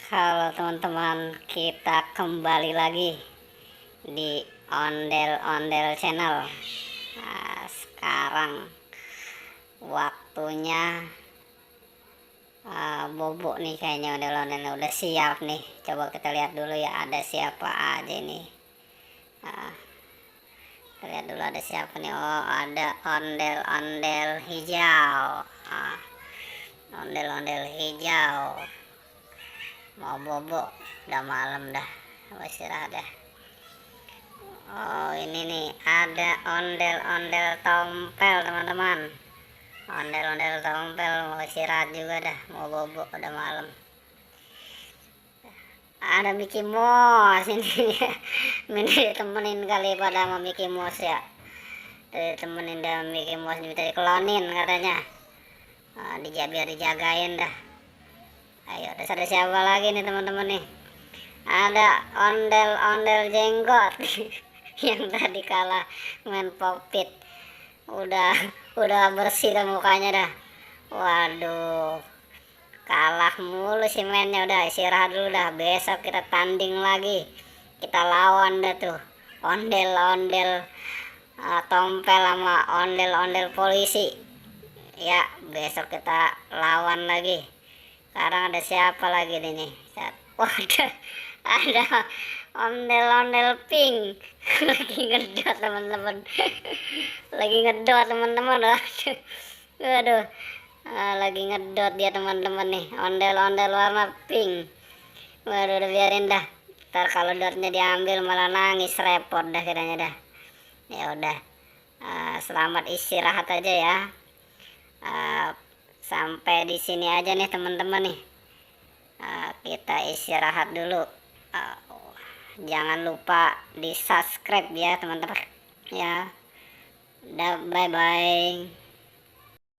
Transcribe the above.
Halo teman-teman, kita kembali lagi di Ondel-Ondel Channel. Nah, sekarang waktunya bobo nih, kayaknya ondel-ondel udah siap nih. Coba kita lihat dulu ya, ada siapa aja nih. Kita lihat dulu ada siapa nih. Oh, ada ondel-ondel hijau. Ondel-ondel hijau mau bobo, udah malam dah, mau istirahat dah. Oh, ini nih ada ondel-ondel tompel teman-teman. Ondel-ondel tompel mau istirahat juga dah, mau bobo, udah malam. Ada Mickey Mouse ini. Ini ditemenin kali pada sama Mickey Mouse ya. Ditemenin dah Mickey Mouse, minta diklonin katanya. Biar dijagain dah. Ayo, ada siapa lagi nih teman-teman nih? Ada ondel-ondel jenggot yang tadi kalah main popit. Udah bersih dah mukanya dah. Waduh, kalah mulu sih mainnya. Udah istirahat dulu dah, besok kita tanding lagi. Kita lawan dah tuh ondel-ondel tompel sama ondel-ondel polisi ya. Besok kita lawan lagi. Sekarang ada siapa lagi nih? Waduh, ada ondel-ondel pink. Lagi ngedot teman-teman. Lagi ngedot teman-teman. Waduh, lagi ngedot dia teman-teman nih. Ondel-ondel warna pink. Waduh, udah biarin dah. Ntar kalau dotnya diambil malah nangis, repot dah kiranya dah. Ya udah, selamat istirahat aja ya. Sampai di sini aja nih teman-teman nih. Kita istirahat dulu. Jangan lupa di subscribe ya teman-teman ya. Bye bye.